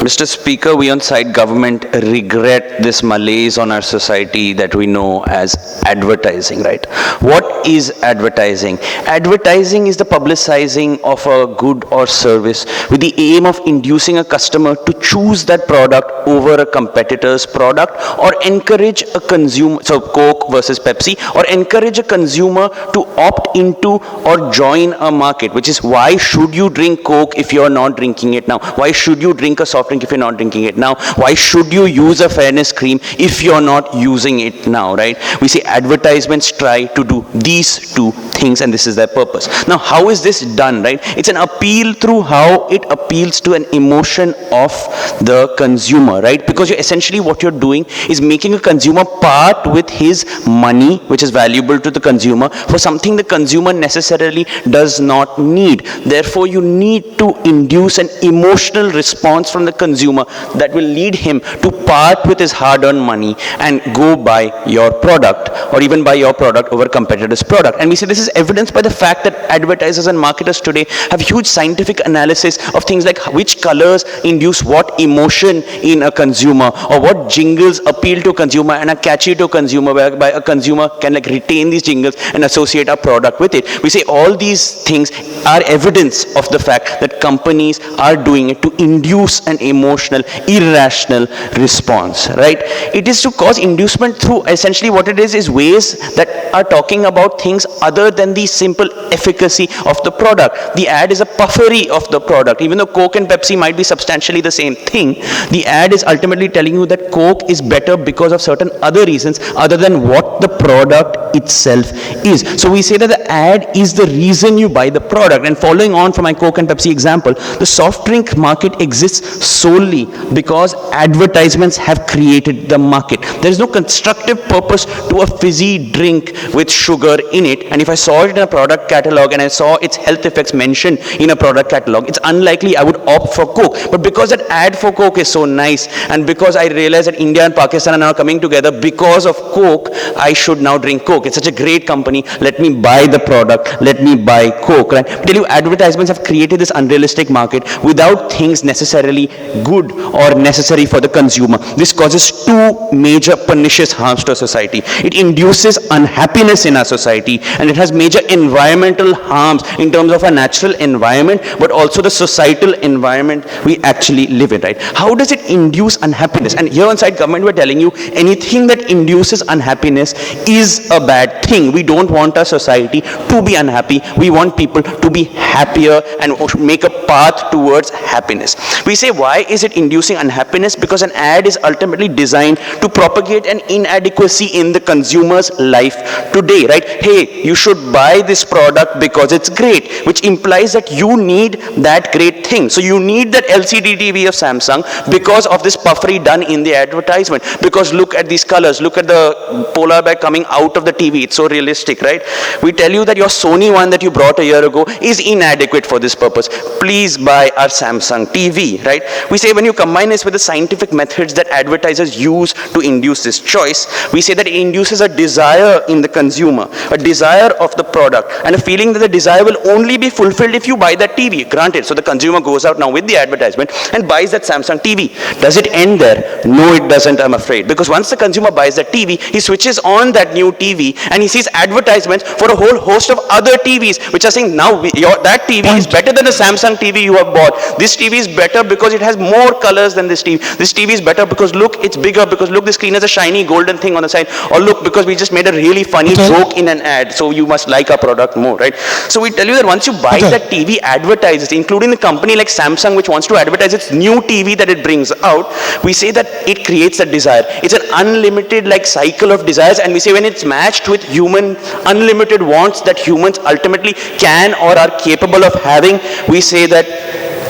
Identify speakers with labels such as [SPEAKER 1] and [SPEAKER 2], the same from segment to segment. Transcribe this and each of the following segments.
[SPEAKER 1] Mr. Speaker, we on side government regret this malaise on our society that we know as advertising, right? What is advertising? Advertising is the publicizing of a good or service with the aim of inducing a customer to choose that product over a competitor's product, or encourage a consumer, so Coke versus Pepsi, or encourage a consumer to opt into or join a market, which is why should you drink Coke if you're not drinking it now? Why should you drink a soft drink if you're not drinking it now? Why should you use a fairness cream if you're not using it now, right? We see advertisements try to do these two things, and this is their purpose. Now, how is this done, right? It's an appeal through how it appeals to an emotion of the consumer, right? Because essentially what you're doing is making a consumer part with his money, which is valuable to the consumer, for something the consumer necessarily does not need. Therefore, you need to induce an emotional response from the consumer that will lead him to part with his hard-earned money and go buy your product, or even buy your product over competitor's product. And we say this is evidenced by the fact that advertisers and marketers today have huge scientific analysis of things like which colors induce what emotion in a consumer, or what jingles appeal to a consumer and are catchy to a consumer, whereby a consumer can like retain these jingles and associate a product with it. We say all these things are evidence of the fact that companies are doing it to induce an emotional, irrational response, right? It is to cause inducement through essentially what it is ways that are talking about things other than the simple efficacy of the product. The ad is a puffery of the product. Even though Coke and Pepsi might be substantially the same thing, the ad is ultimately telling you that Coke is better because of certain other reasons other than what the product itself is. So we say that the ad is the reason you buy the product. And following on from my Coke and Pepsi example, the soft drink market exists solely because advertisements have created the market. There is no constructive purpose to a fizzy drink with sugar in it. And if I saw it in a product catalog and I saw its health effects mentioned in a product catalog, it's unlikely I would opt for Coke. But because that ad for Coke is so nice, and because I realize that India and Pakistan are now coming together because of Coke, I should now drink Coke. It's such a great company. Let me buy the product. Let me buy Coke. Right? I tell you, advertisements have created this unrealistic market without things necessarily good or necessary for the consumer. This causes two major pernicious harms to our society. It induces unhappiness in our society, and it has major environmental harms in terms of our natural environment, but also the societal environment we actually live in, right? How does it induce unhappiness? And here on side government, we're telling you anything that induces unhappiness is a bad thing. We don't want our society to be unhappy. We want people to be happier and make a path towards happiness. We say, why is it inducing unhappiness? Because an ad is ultimately designed to propagate an inadequacy in the consumer's life today, right? Hey, you should buy this product because it's great, which implies that you need that great thing. So you need that LCD TV of Samsung because of this puffery done in the advertisement. Because look at these colors, look at the polar bear coming out of the TV. It's so realistic, right? We tell you that your Sony one that you brought a year ago is inadequate for this purpose. Please buy our Samsung TV, right? We say when you combine this with the scientific methods that advertisers use to induce this choice, we say that it induces a desire in the consumer, a desire of the product, and a feeling that the desire will only be fulfilled if you buy that TV. Granted, so the consumer goes out now with the advertisement and buys that Samsung TV. Does it end there? No, it doesn't, I'm afraid. Because once the consumer buys that TV, he switches on that new TV and he sees advertisements for a whole host of other TVs, which are saying now that TV is better than the Samsung TV you have bought. This TV is better because it has more colors than this TV. This TV is better because look, it's bigger, because look, the screen has a shiny golden thing on the side, or look, because we just made a really funny joke in an ad, so you must like our product more, right? So we tell you that once you buy that TV advertises, including the company like Samsung, which wants to advertise its new TV that it brings out, we say that it creates a desire. It's an unlimited like cycle of desires, and we say when it's matched with human unlimited wants that humans ultimately can or are capable of having, we say that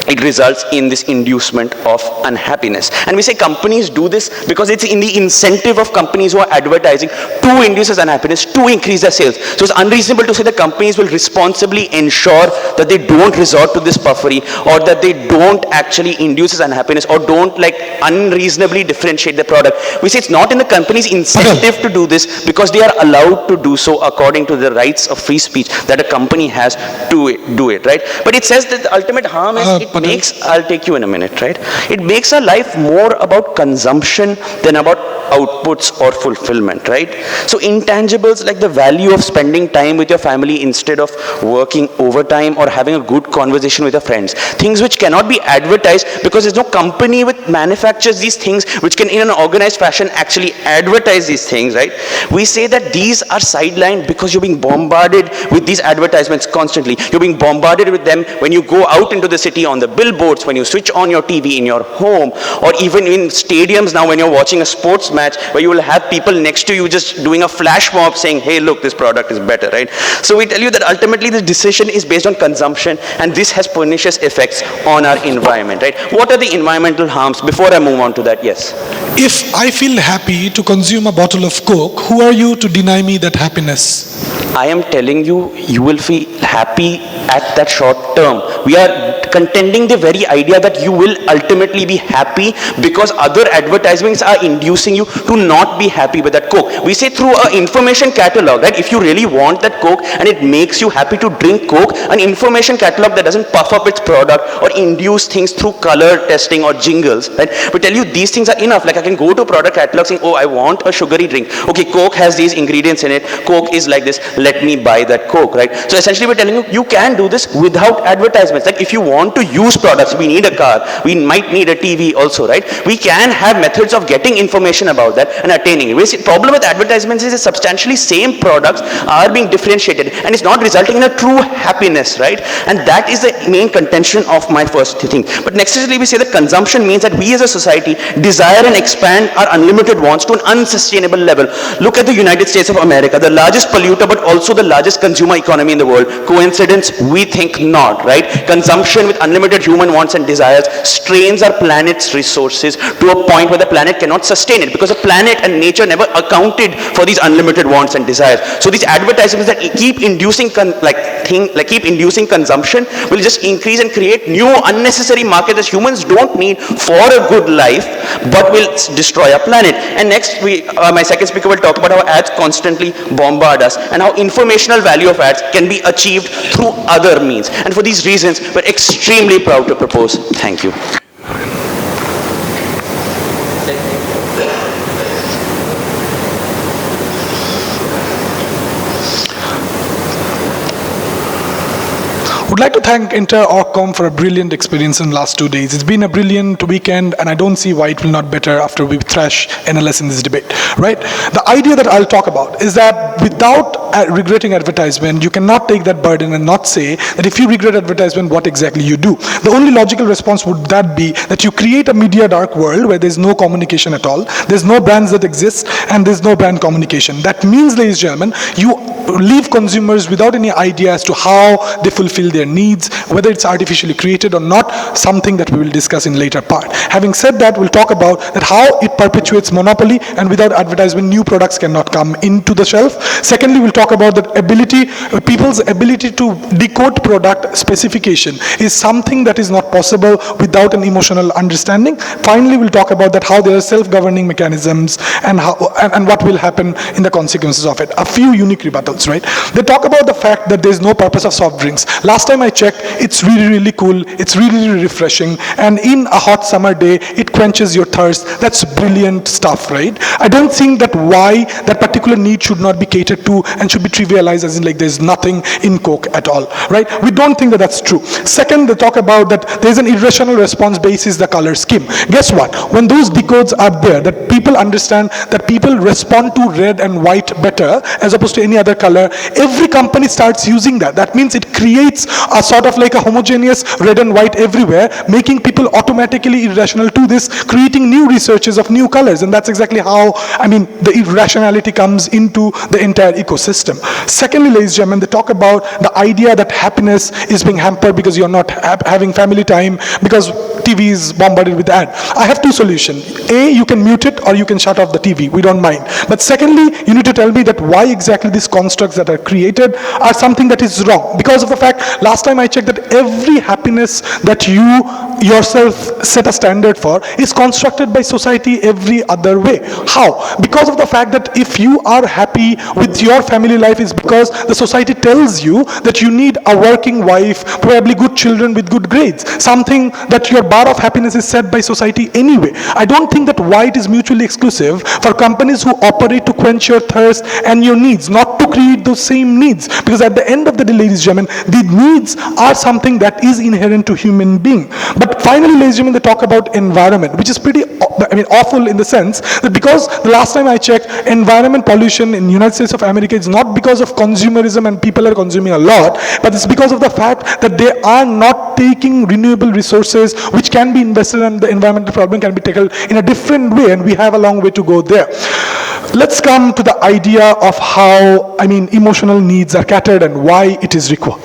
[SPEAKER 1] it results in this inducement of unhappiness. And we say companies do this because it's in the incentive of companies who are advertising to induce unhappiness, to increase their sales. So it's unreasonable to say that companies will responsibly ensure that they don't resort to this puffery, or that they don't actually induce unhappiness, or don't like unreasonably differentiate their product. We say it's not in the company's incentive to do this because they are allowed to do so according to the rights of free speech that a company has to do it, right? But it says that the ultimate harm is it makes, I'll take you in a minute, right? It makes our life more about consumption than about outputs or fulfillment, right? So intangibles like the value of spending time with your family instead of working overtime or having a good conversation with your friends. Things which cannot be advertised because there's no company which manufactures these things which can in an organized fashion actually advertise these things, right? We say that these are sidelined because you're being bombarded with these advertisements constantly. You're being bombarded with them when you go out into the city on the billboards, when you switch on your TV in your home, or even in stadiums now when you're watching a sports match where you will have people next to you just doing a flash mob saying, hey, look, this product is better, right? So we tell you that ultimately the decision is based on consumption, and this has pernicious effects on our environment, right? What are the environmental harms? Before I move on to that, yes.
[SPEAKER 2] If I feel happy to consume a bottle of Coke, who are you to deny me that happiness?
[SPEAKER 1] I am telling you, you will feel happy at that short term. We are contending the very idea that you will ultimately be happy because other advertisements are inducing you to not be happy with that Coke. We say through an information catalog, right? If you really want that Coke and it makes you happy to drink Coke, an information catalog that doesn't puff up its product or induce things through color testing or jingles, right? We tell you these things are enough. Like I can go to a product catalog saying, oh, I want a sugary drink. Okay, Coke has these ingredients in it. Coke is like this. Let me buy that Coke, right? So essentially we're telling you, you can do this without advertisements. Like if you want to use products, we need a car, we might need a TV also, right? We can have methods of getting information about that and attaining it. The problem with advertisements is that substantially same products are being differentiated and it's not resulting in a true happiness, right? And that is the main contention of my first thing. But necessarily we say that consumption means that we as a society desire and expand our unlimited wants to an unsustainable level. Look at the United States of America, the largest polluter but also the largest consumer economy in the world. Coincidence? We think not, right? Consumption with unlimited human wants and desires strains our planet's resources to a point where the planet cannot sustain it because the planet and nature never accounted for these unlimited wants and desires. So these advertisements that keep inducing keep inducing consumption will just increase and create new unnecessary markets that humans don't need for a good life but will destroy our planet. And next, my second speaker will talk about how ads constantly bombard us and how informational value of ads can be achieved through other means. And for these reasons, we're extremely proud to propose. Thank you.
[SPEAKER 2] Would like to thank entire Orcom for a brilliant experience in the last 2 days. It's been a brilliant weekend, and I don't see why it will not better after we thrash NLS in this debate, right? The idea that I'll talk about is that without regretting advertisement, you cannot take that burden and not say that if you regret advertisement, what exactly you do. The only logical response would that be that you create a media dark world where there's no communication at all, there's no brands that exist, and there's no brand communication. That means, ladies and gentlemen, you leave consumers without any idea as to how they fulfill their needs, whether it's artificially created or not, something that we will discuss in later part. Having said that, we'll talk about that how it perpetuates monopoly, and without advertisement, new products cannot come into the shelf. Secondly, we'll talk about that ability, people's ability to decode product specification is something that is not possible without an emotional understanding. Finally, we'll talk about that how there are self-governing mechanisms and how and what will happen in the consequences of it. A few unique rebuttals, right? They talk about the fact that there's no purpose of soft drinks. Last time I checked, it's really, really cool, it's really, really refreshing, and in a hot summer day, it quenches your thirst. That's brilliant stuff, right? I don't think that why that particular need should not be catered to and should be trivialized as in like there's nothing in Coke at all, right? We don't think that that's true. Second, they talk about that there's an irrational response basis the color scheme. Guess what? When those decodes are there, that people understand that people respond to red and white better as opposed to any other color, every company starts using that. That means it creates a sort of like a homogeneous red and white everywhere, making people automatically irrational to this, creating new researches of new colors. And that's exactly how, I mean, the irrationality comes into the entire ecosystem. Secondly, ladies and gentlemen, they talk about the idea that happiness is being hampered because you're not having family time, because TV is bombarded with ad. I have two solutions. A, you can mute it or you can shut off the TV. We don't mind. But secondly, you need to tell me that why exactly these constructs that are created are something that is wrong. Because of the fact, last time I checked that every happiness that you yourself set a standard for is constructed by society every other way. How? Because of the fact that if you are happy with your family life is because the society tells you that you need a working wife, probably good children with good grades, something that your bar of happiness is set by society anyway. I don't think that white is mutually exclusive for companies who operate to quench your thirst and your needs, not to create those same needs. Because at the end of the day, ladies and gentlemen, the needs are something that is inherent to human being. But finally, ladies and gentlemen, they talk about environment, which is pretty, awful in the sense that because the last time I checked, environment pollution in the United States of America is not because of consumerism and people are consuming a lot, but it's because of the fact that they are not taking renewable resources which can be invested and the environmental problem can be tackled in a different way, and we have a long way to go there. Let's come to the idea of how, emotional needs are catered and why it is required.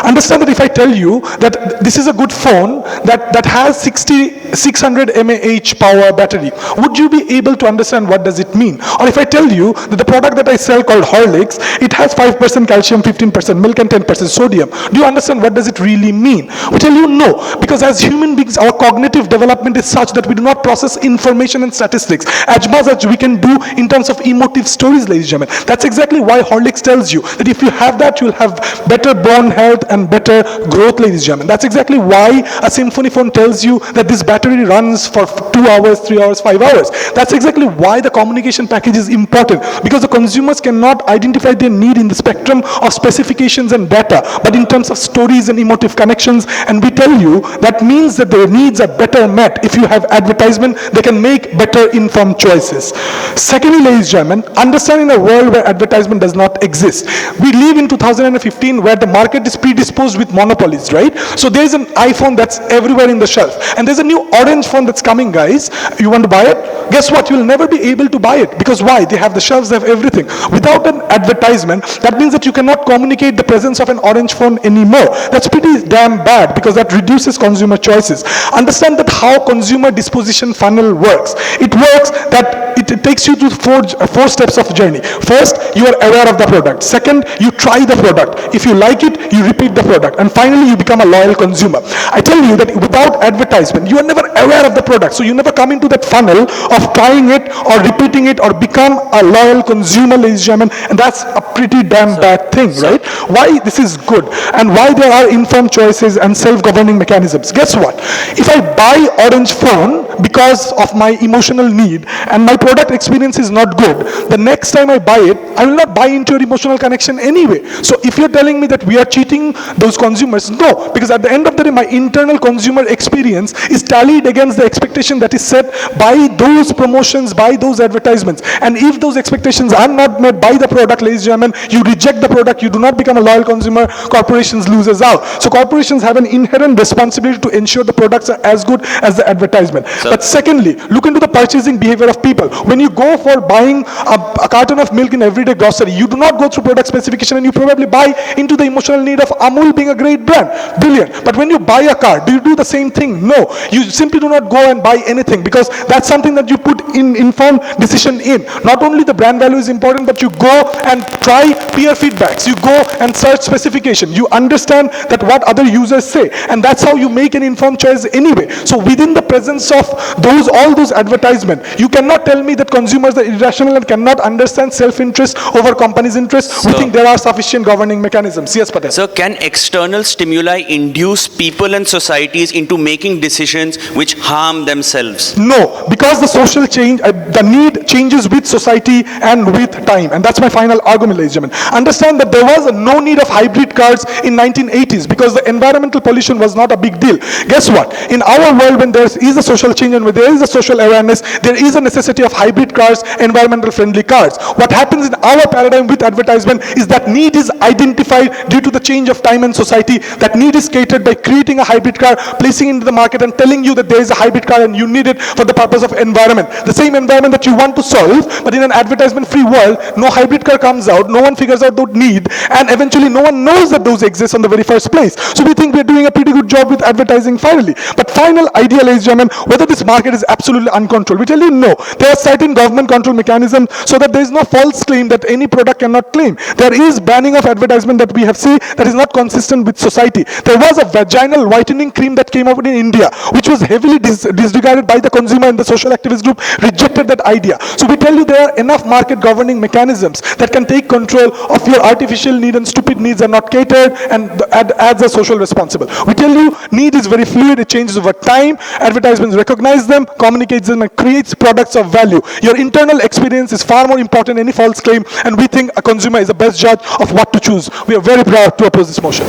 [SPEAKER 2] Understand that if I tell you that this is a good phone that has 600 mAh power battery, would you be able to understand what does it mean? Or if I tell you that the product that I sell called Horlicks, it has 5% calcium, 15% milk and 10% sodium, do you understand what does it really mean? We tell you no, because as human beings, our cognitive development is such that we do not process information and statistics as much as we can do in terms of emotive stories, ladies and gentlemen. That's exactly why Horlicks tells you that if you have that, you'll have better bone health and better growth, ladies and gentlemen. That's exactly why a symphony phone tells you that this battery runs for 2 hours, 3 hours, 5 hours. That's exactly why the communication package is important, because the consumers cannot identify their need in the spectrum of specifications and data, but in terms of stories and emotive connections. And we tell you that means that their needs are better met. If you have advertisement, they can make better informed choices. Secondly, ladies and gentlemen, understanding a world where advertisement does not exist. We live in 2015 where the market is predisposed with monopolies, right? So there's an iPhone that's everywhere in the shelf, and there's a new orange phone that's coming, guys. You want to buy it? Guess what? You'll never be able to buy it. Because why? They have the shelves, they have everything. Without an advertisement, that means that you cannot communicate the presence of an orange phone anymore. That's pretty damn bad, because that reduces consumer choices. Understand that how consumer disposition funnel works. It works that it takes you to four steps of journey. First, you are aware of the product. Second, you try the product. If you like it, you repeat the product. And finally, you become a loyal consumer. I tell you that without advertisement, you are never aware of the product. So you never come into that funnel of trying it or repeating it or become a loyal consumer, ladies and gentlemen. And that's a pretty damn bad thing, right? Why this is good and why there are informed choices and self-governing mechanisms. Guess what? If I buy orange phone because of my emotional need and my product experience is not good, the next time I buy it, I will not buy into your emotional connection anyway. So if you're telling me that we are cheating those consumers, no, because at the end of the day, my internal consumer experience is tallied against the expectation that is set by those promotions, by those advertisements. And if those expectations are not met by the product, ladies and gentlemen, you reject the product, you do not become a loyal consumer, corporations loses out. So corporations have an inherent responsibility to ensure the products are as good as the advertisement. But secondly, look into the purchasing behavior of people. When you go for buying a carton of milk in everyday grocery, you do not go through product specification and you probably buy into the emotional need of Amul being a great brand. Brilliant. But when you buy a car, do you do the same thing? No. You simply do not go and buy anything, because that's something that you put in informed decision in. Not only the brand value is important, but you go and try peer feedbacks. You go and search specification. You understand that what other users say. And that's how you make an informed choice anyway. So within the presence of all those advertisements, you cannot tell me that consumers are irrational and cannot understand self-interest over companies' interests. We think there are sufficient governing mechanisms. Yes, Patel.
[SPEAKER 1] So can external stimuli induce people and societies into making decisions which harm themselves?
[SPEAKER 2] No, because the social change, the need changes with society and with time. And that's my final argument, ladies and gentlemen. Understand that there was no need of hybrid cars in 1980s because the environmental pollution was not a big deal. Guess what? In our world, when there is a social change and when there is a social awareness, there is a necessity of hybrid cars, environmental friendly cars. What happens in our paradigm with advertisement is that need is identified due to the change of time and society. That need is catered by creating a hybrid car, placing it into the market and telling you that there is a hybrid car and you need it for the purpose of environment. The same environment that you want to solve, but in an advertisement free world, no hybrid car comes out, no one figures out the need, and eventually no one knows that those exist on the very first place. So we think we're doing a pretty good job with advertising finally. But final idea, ladies and gentlemen, whether this market is absolutely uncontrolled, we tell you no. There are certain government control mechanism so that there is no false claim that any product cannot claim. There is banning of advertisement that we have seen that is not consistent with society. There was a vaginal whitening cream that came out in India, which was heavily disregarded by the consumer, and the social activist group rejected that idea. So we tell you there are enough market governing mechanisms that can take control of your artificial need, and stupid needs are not catered, and the ads are social responsible. We tell you need is very fluid, it changes over time, advertisements recognize them, communicates them, and creates products of value. Your internal experience is far more important than any false claim, and we think a consumer is the best judge of what to choose. We are very proud to oppose this motion.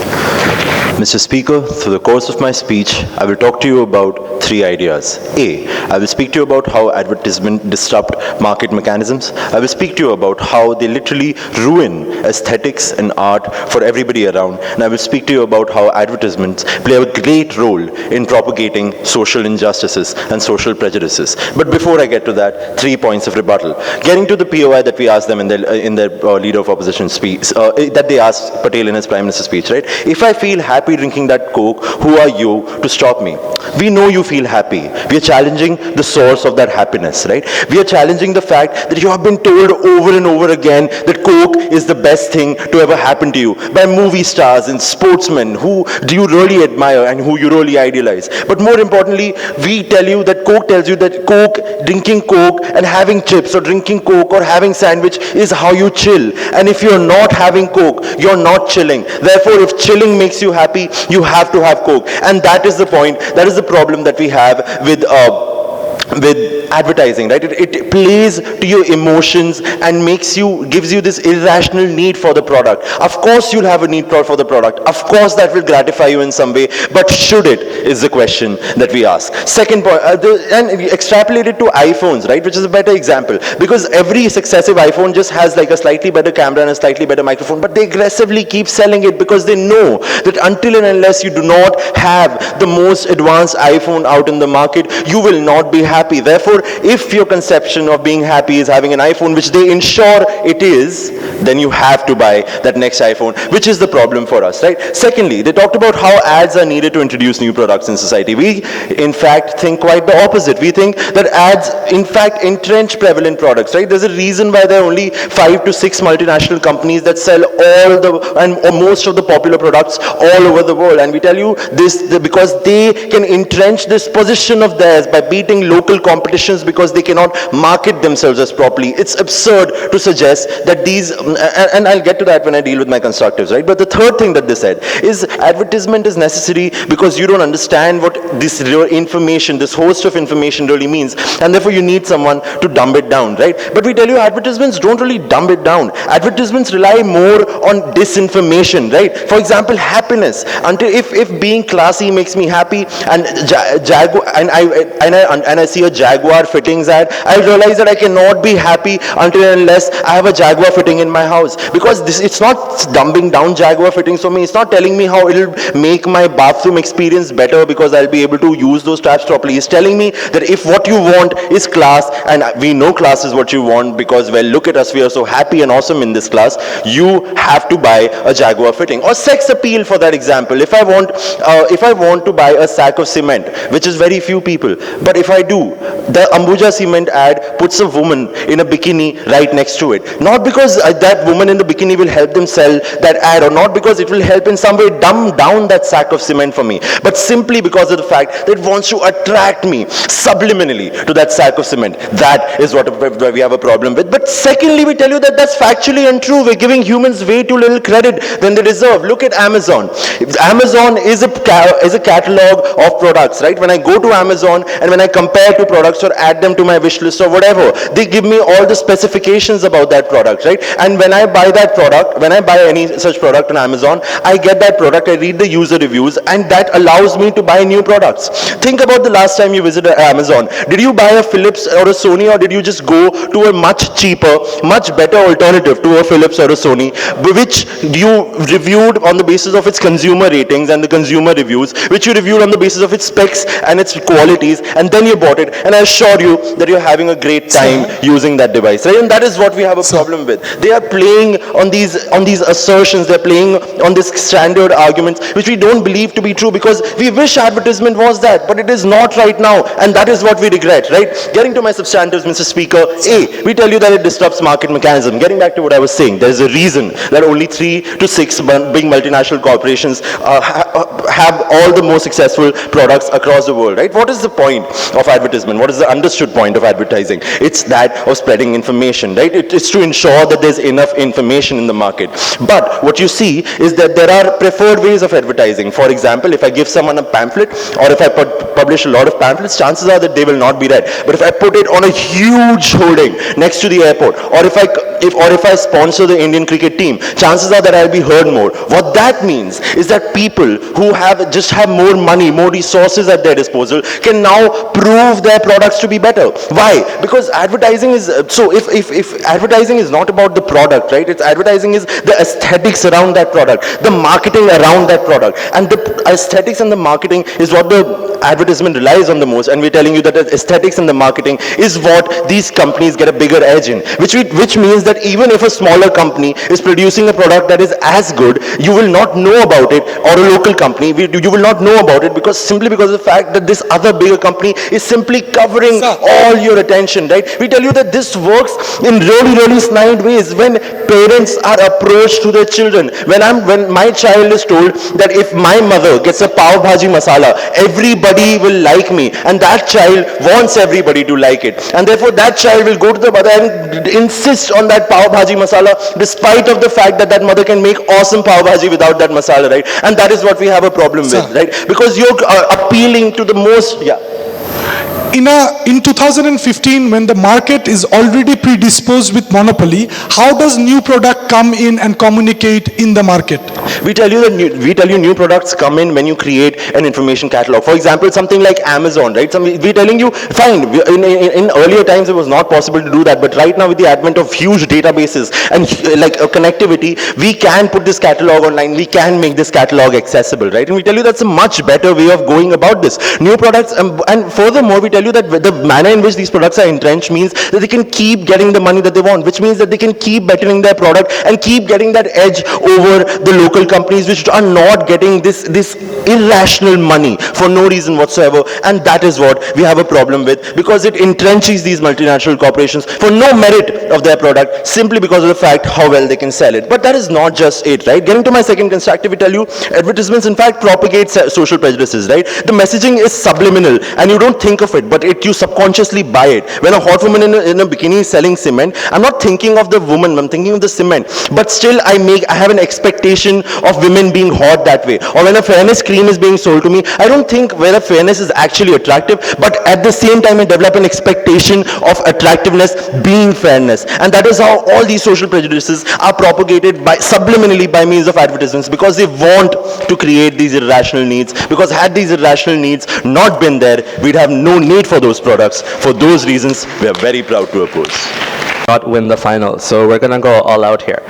[SPEAKER 3] Mr. Speaker, through the course of my speech, I will talk to you about three ideas. A, I will speak to you about how advertisement disrupt market mechanisms. I will speak to you about how they literally ruin aesthetics and art for everybody around. And I will speak to you about how advertisements play a great role in propagating social injustices and social prejudices. But before I get to that, 3 points of rebuttal. Getting to the POI that we asked them in their Leader of Opposition speech, that they asked Patel in his Prime Minister speech, right? If I feel happy drinking that Coke, who are you to stop me? We know you feel happy. We are challenging the source of that happiness, right? We are challenging the fact that you have been told over and over again that Coke is the best thing to ever happen to you by movie stars and sportsmen who do you really admire and who you really idealize. But more importantly, we tell you that Coke tells you that Coke, drinking Coke and having chips, or drinking Coke or having sandwich is how you chill. And if you're not having Coke, you're not chilling. Therefore, if chilling makes you happy, you have to have Coke. And that is the point, that is the problem that we have with advertising, right? It plays to your emotions and gives you this irrational need for the product. Of course you'll have a need for the product. Of course that will gratify you in some way, but should it, is the question that we ask. Second point, and extrapolate it to iPhones, right, which is a better example, because every successive iPhone just has like a slightly better camera and a slightly better microphone, but they aggressively keep selling it because they know that until and unless you do not have the most advanced iPhone out in the market, you will not be happy. Therefore, if your conception of being happy is having an iPhone, which they ensure it is, then you have to buy that next iPhone, which is the problem for us, right? Secondly, they talked about how ads are needed to introduce new products in society. We, in fact, think quite the opposite. We think that ads, in fact, entrench prevalent products, right? There's a reason why there are only 5 to 6 multinational companies that sell or most of the popular products all over the world. And we tell you this because they can entrench this position of theirs by beating local competitions because they cannot market themselves as properly. It's absurd to suggest that these, and I'll get to that when I deal with my constructives, right? But the third thing that they said is advertisement is necessary because you don't understand what this information, this host of information really means, and therefore you need someone to dumb it down, right? But we tell you advertisements don't really dumb it down. Advertisements rely more on disinformation, right? For example, happiness. Until if being classy makes me happy, and I see a Jaguar fittings ad, I realize that I cannot be happy until and unless I have a Jaguar fitting in my house, because it's not dumbing down Jaguar fittings for me. It's not telling me how it'll make my bathroom experience better because I'll be able to use those straps properly. It's telling me that if what you want is class, and we know class is what you want because, well, look at us, we are so happy and awesome in this class, you have to buy a Jaguar fitting. Or sex appeal, for that example. If I want to buy a sack of cement, which is very few people, but if I do, the Ambuja cement ad puts a woman in a bikini right next to it. Not because that woman in the bikini will help them sell that ad, or not because it will help in some way dumb down that sack of cement for me, but simply because of the fact that it wants to attract me subliminally to that sack of cement. That is what we have a problem with. But secondly, we tell you that that's factually untrue. We're giving humans way too little credit than they deserve. Look at Amazon. Amazon is a catalog of products, right? When I go to Amazon and when I compare two products or add them to my wish list or whatever, they give me all the specifications about that product, right? And when I buy that product, when I buy any such product on Amazon, I get that product, I read the user reviews, and that allows me to buy new products. Think about the last time you visited Amazon. Did you buy a Philips or a Sony, or did you just go to a much cheaper, much better alternative to a Philips or a Sony, which you reviewed on the basis of its consumer ratings and the consumer reviews, which you reviewed on the basis of its specs and its qualities, and then you bought it, and I assure you that you're having a great time using that device, right? And that is what we have a problem with. They are playing on these assertions, they're playing on these standard arguments, which we don't believe to be true, because we wish advertisement was that, but it is not right now, and that is what we regret, right? Getting to my substantives, Mr. Speaker, A, we tell you that it disrupts market mechanism. Getting back to what I was saying, there's a reason that only 3 to 6 big multinational corporations have all the most successful products across the world, right? What is the point of advertisement? What is the understood point of advertising? It's that of spreading information, right? It's to ensure that there's enough information in the market. But what you see is that there are preferred ways of advertising. For example, if I give someone a pamphlet, or if I publish a lot of pamphlets, chances are that they will not be read. But if I put it on a huge hoarding next to the airport, or if I sponsor the Indian cricket team, chances are that I'll be heard more. What that means is that people who have more money, more resources at their disposal, can now prove their products to be better. Why? Because advertising is, so if advertising is not about the product, right? It's advertising is the aesthetics around that product, the marketing around that product. And the aesthetics and the marketing is what the advertisement relies on the most. And we're telling you that the aesthetics and the marketing is what these companies get a bigger edge in, which means that even if a smaller company is producing a product that is as good, you will not know about it, or a local company, you will not know about it, simply because of the fact that this other bigger company is simply covering all your attention, right? We tell you that this works in really, really snide ways when parents are approached to their children. When my child is told that if my mother gets a pav bhaji masala, everybody will like me, and that child wants everybody to like it, and therefore that child will go to the mother and insist on that pav bhaji masala, despite of the fact that that mother can make awesome pav bhaji without that masala, right? And that is what we have a problem with, right? Because you're appealing to the most, yeah.
[SPEAKER 2] In 2015, when the market is already predisposed with monopoly, how does new product come in and communicate in the market?
[SPEAKER 3] We tell you new products come in when you create an information catalog. For example, something like Amazon, right? We're telling you, fine, in earlier times it was not possible to do that, but right now with the advent of huge databases and connectivity, we can put this catalog online, we can make this catalog accessible, right? And we tell you that's a much better way of going about this. New products, and furthermore, we tell you that the manner in which these products are entrenched means that they can keep getting the money that they want, which means that they can keep bettering their product and keep getting that edge over the local companies which are not getting this irrational money for no reason whatsoever. And that is what we have a problem with, because it entrenches these multinational corporations for no merit of their product, simply because of the fact how well they can sell it. But that is not just it, right? Getting to my second constructive, we tell you advertisements in fact propagate social prejudices, right? The messaging is subliminal and you don't think of it, but you subconsciously buy it. When a hot woman in a bikini is selling cement, I'm not thinking of the woman, I'm thinking of the cement. But still I have an expectation of women being hot that way. Or when a fairness cream is being sold to me, I don't think whether fairness is actually attractive, but at the same time I develop an expectation of attractiveness being fairness. And that is how all these social prejudices are propagated subliminally by means of advertisements, because they want to create these irrational needs. Because had these irrational needs not been there, we'd have no need for those products. For those reasons, we are very proud to oppose.
[SPEAKER 4] Not win the final, so we're gonna go all out here.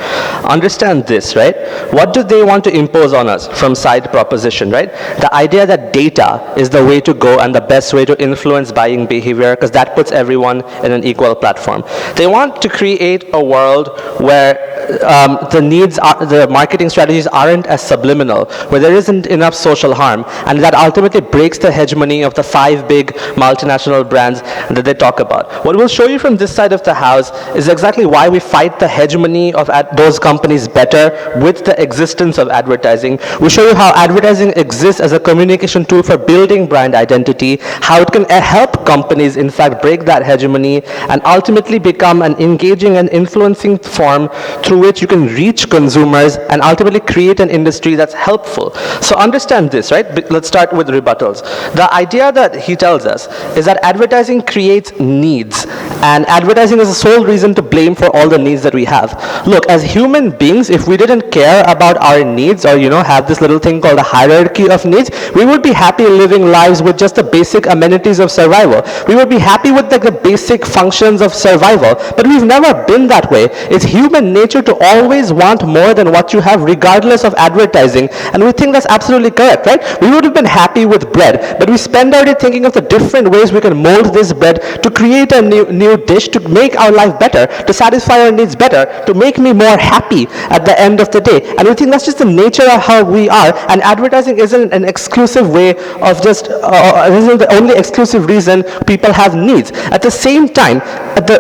[SPEAKER 4] Understand this, right? What do they want to impose on us from side proposition, right? The idea that data is the way to go and the best way to influence buying behavior, because that puts everyone in an equal platform. They want to create a world where the marketing strategies aren't as subliminal, where there isn't enough social harm, and that ultimately breaks the hegemony of the 5 big multinational brands that they talk about. What we'll show you from this side of the house is exactly why we fight the hegemony of those companies better with the existence of advertising. We'll show you how advertising exists as a communication tool for building brand identity, how it can help companies in fact break that hegemony and ultimately become an engaging and influencing form through which you can reach consumers and ultimately create an industry that's helpful. So understand this, right? Let's start with rebuttals. The idea that he tells us is that advertising creates needs, and advertising is the sole reason to blame for all the needs that we have. Look, as human beings, if we didn't care about our needs, or have this little thing called a hierarchy of needs, we would be happy living lives with just the basic amenities of survival. survival. We would be happy with like the basic functions of survival, but we've never been that way. It's human nature to always want more than what you have, regardless of advertising, and we think that's absolutely correct, right? We would have been happy with bread, but we spend our day thinking of the different ways we can mold this bread to create a new dish, to make our life better, to satisfy our needs better, to make me more happy at the end of the day. And we think that's just the nature of how we are, and advertising isn't an exclusive way of just, isn't the only exclusive reason people have needs. At the same time,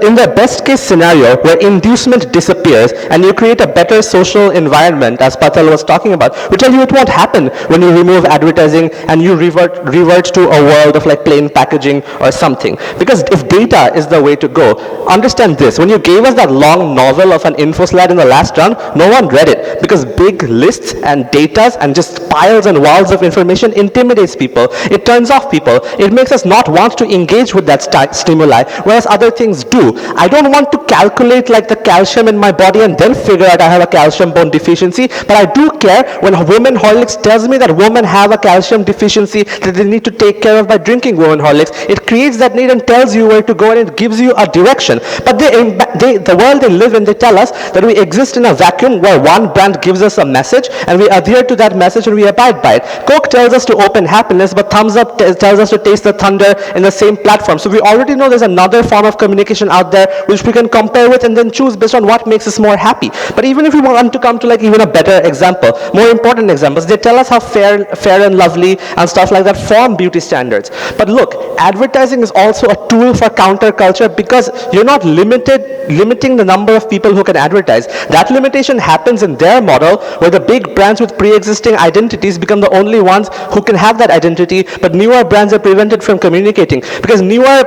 [SPEAKER 4] in the best case scenario where inducement disappears and you create a better social environment, as Patel was talking about, we tell you it won't happen when you remove advertising and you revert to a world of like plain packaging or something. Because if data is the way to go, understand this, when you gave us that long novel of an info slide in the last round, no one read it, because big lists and datas and just piles and walls of information intimidates people. It turns off people. It makes us not want to engage with that stimuli, whereas other things do. I don't want to calculate like the calcium in my body and then figure out I have a calcium bone deficiency, but I do care when a woman Horlicks tells me that women have a calcium deficiency that they need to take care of by drinking women Horlicks. It creates that need and tells you where to go, and it gives you a direction. But the world they live in, they tell us that we exist in a vacuum where one brand gives us a message and we adhere to that message and we abide by it. Coke tells us to open happiness, but Thumbs Up tells us to taste the thunder in the same platform. So we already know there's another form of communication out there which we can compare with and then choose based on what makes us more happy. But even if we want to come to like even a better example, more important examples, they tell us how fair and lovely and stuff like that form beauty standards. But look, advertising is also a tool for counterculture, because you're not limiting the number of people who can advertise. That limitation happens in their model, where the big brands with pre-existing identities become the only ones who can have that identity, but newer brands are prevented from communicating, because newer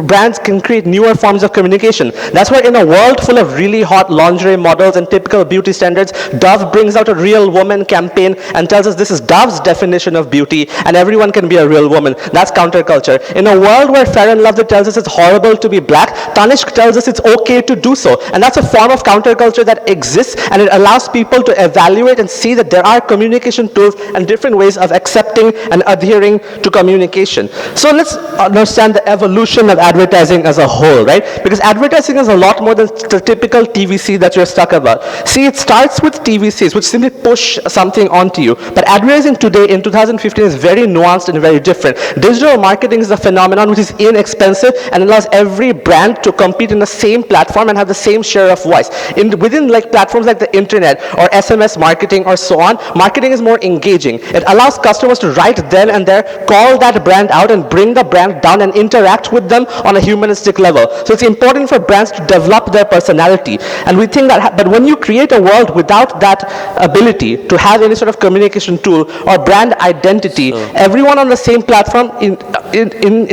[SPEAKER 4] brands can create newer forms of communication. That's why in a world full of really hot lingerie models and typical beauty standards, Dove brings out a real woman campaign and tells us this is Dove's definition of beauty and everyone can be a real woman. That's counterculture. In a world where Fair and Lovely tells us it's horrible to be black, Tanishq tells us it's okay to do so. And that's a form of counterculture that exists, and it allows people to evaluate and see that there are communication tools and different ways of accepting and adhering to communication. So let's understand the evolution of advertising as a whole, right? Because advertising is a lot more than the typical TVC that you're stuck about. See, it starts with TVCs, which simply push something onto you. But advertising today in 2015 is very nuanced and very different. Digital marketing is a phenomenon which is inexpensive and allows every brand to compete in the same platform and have the same share of voice. Within like platforms like the internet or SMS marketing or so on, marketing is more engaging. It allows customers to right then and there call that brand out and bring the brand down and interact with them on a humanistic level. So it's important for brands to develop their personality. And we think that, but when you create a world without that ability to have any sort of communication tool or brand identity, everyone on the same platform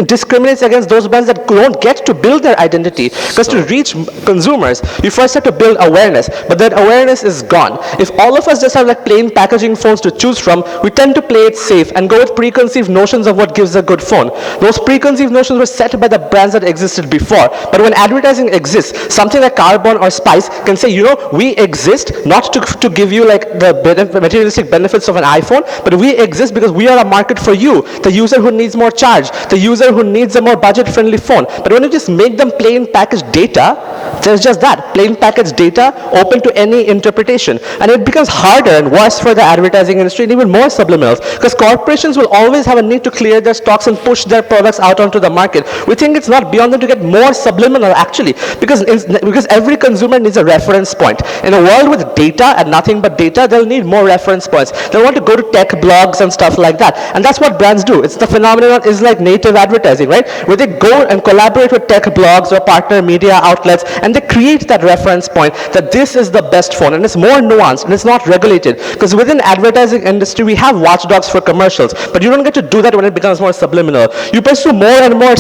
[SPEAKER 4] discriminates against those brands that don't get to build their identity. Because to reach consumers, you first have to build awareness, but that awareness is gone. If all of us just have like plain packaging phones to choose from, we tend to play it safe and go with preconceived notions of what gives a good phone. Those preconceived notions were set by the brands that existed before. But when advertising exists, something like Carbon or Spice can say, you know, we exist not to give you like the materialistic benefits of an iPhone, but we exist because we are a market for you, the user who needs more charge, the user who needs a more budget-friendly phone. But when you just make them plain packaged data, there's just that, plain packaged data open to any interpretation. And it becomes harder and worse for the advertising industry and even more subliminals, because corporations will always have a need to clear their stocks and push their products out onto the market. We think it's not beyond them to get more subliminal actually, because every consumer needs a reference point. In a world with data and nothing but data, they'll need more reference points. They'll want to go to tech blogs and stuff like that. And that's what brands do. It's the phenomenon is like native advertising, right? Where they go and collaborate with tech blogs or partner media outlets, and they create that reference point that this is the best phone. And it's more nuanced and it's not regulated. Because within advertising industry, we have watchdogs for commercials, but you don't get to do that when it becomes more subliminal. You pursue more and more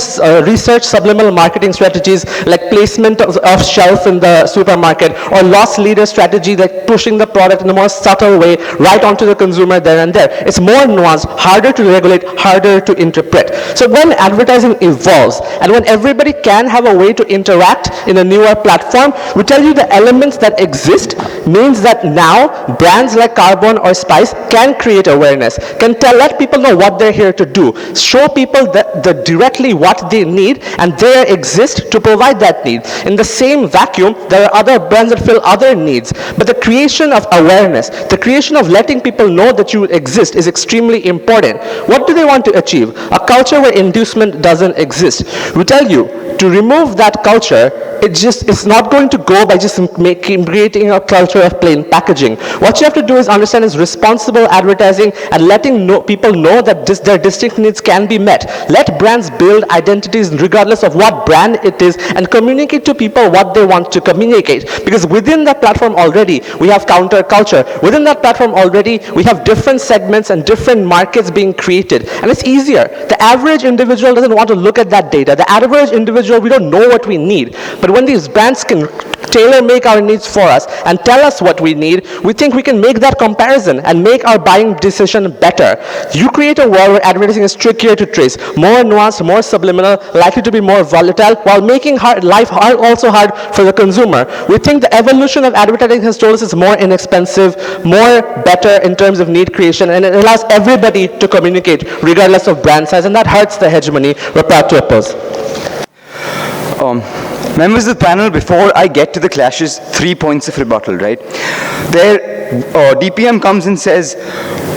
[SPEAKER 4] research subliminal marketing strategies like placement of shelf in the supermarket, or loss leader strategy like pushing the product in a more subtle way right onto the consumer there and there. It's more nuanced, harder to regulate, harder to interpret. So when advertising evolves, and when everybody can have a way to interact in a newer platform, we tell you the elements that exist means that now brands like Carbon or Spice can create awareness, can let people know what they're here to do, show people directly what they need, and they exist to provide that need. In the same vacuum, there are other brands that fill other needs, but the creation of awareness, the creation of letting people know that you exist is extremely important. What do they want to achieve? A culture where inducement doesn't exist. We tell you, to remove that culture, it's not going to go by just creating a culture of plain packaging. What you have to do is understand is responsible advertising and letting people know that their distinct needs can be met. Let brands build identities regardless of what brand it is and communicate to people what they want to communicate. Because within that platform already, we have counterculture. Within that platform already, we have different segments and different markets being created. And it's easier. The average individual doesn't want to look at that data. The average individual, we don't know what we need. But when these brands can tailor-make our needs for us and tell us what we need, we think we can make that comparison and make our buying decision better. You create a world where advertising is trickier to trace, more nuanced, more subliminal, likely to be more volatile, while making life also hard for the consumer. We think the evolution of advertising has told us it's more inexpensive, more better in terms of need creation, and it allows everybody to communicate regardless of brand size, and that hurts the hegemony we're proud to oppose.
[SPEAKER 5] Members of the panel, before I get to the clashes, 3 points of rebuttal, right? There, DPM comes and says,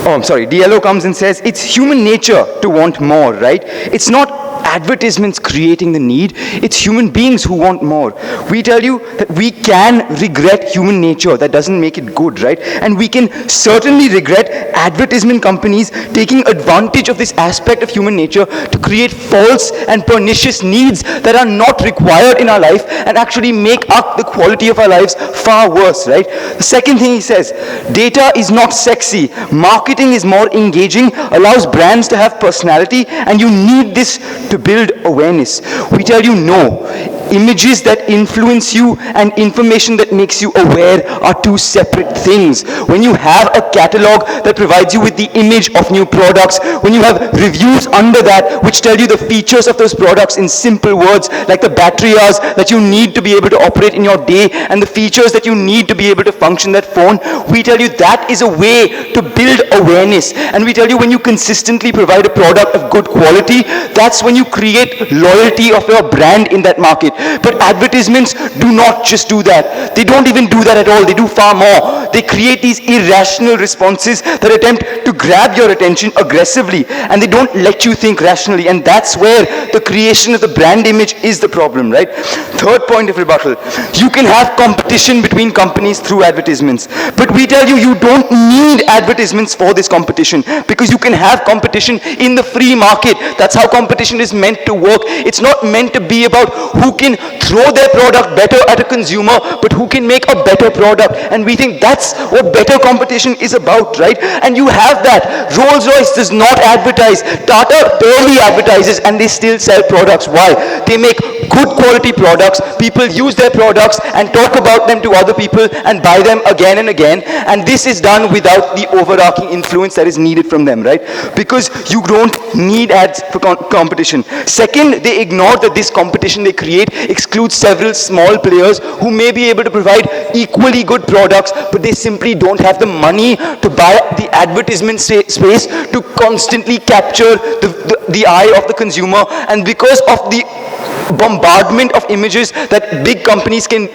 [SPEAKER 5] DLO comes and says, it's human nature to want more, right? It's not advertisements creating the need, it's human beings who want more. We tell you that we can regret human nature, that doesn't make it good, right? And we can certainly regret advertisement companies taking advantage of this aspect of human nature to create false and pernicious needs that are not required in our life and actually make up the quality of our lives far worse, right? The second thing he says, data is not sexy, marketing is more engaging, allows brands to have personality, and you need this to build awareness. We tell you no. Images that influence you and information that makes you aware are two separate things. When you have a catalog that provides you with the image of new products, when you have reviews under that which tell you the features of those products in simple words like the battery hours that you need to be able to operate in your day and the features that you need to be able to function that phone, we tell you that is a way to build awareness. And we tell you when you consistently provide a product of good quality, that's when you create loyalty of your brand in that market. But advertisements do not just do that. They don't even do that at all. They do far more. They create these irrational responses that attempt to grab your attention aggressively, and they don't let you think rationally, and that's where the creation of the brand image is the problem, right? Third point of rebuttal. You can have competition between companies through advertisements, but we tell you, you don't need advertisements for this competition because you can have competition in the free market. That's how competition is meant to work. It's not meant to be about who can throw their product better at a consumer, but who can make a better product. And we think that's what better competition is about, right? And you have that. Rolls-Royce does not advertise. Tata barely advertises, and they still sell products. Why? They make good quality products. People use their products and talk about them to other people and buy them again and again. And this is done without the overarching influence that is needed from them, right? Because you don't need ads for competition. Second, they ignore that this competition they create excludes several small players who may be able to provide equally good products, but they simply don't have the money to buy the advertisement space to constantly capture the eye of the consumer. And because of the bombardment of images that big companies can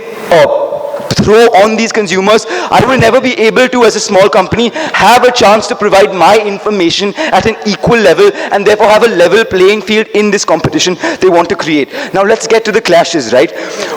[SPEAKER 5] throw on these consumers, I will never be able to, as a small company, have a chance to provide my information at an equal level and therefore have a level playing field in this competition they want to create. Now let's get to the clashes, right?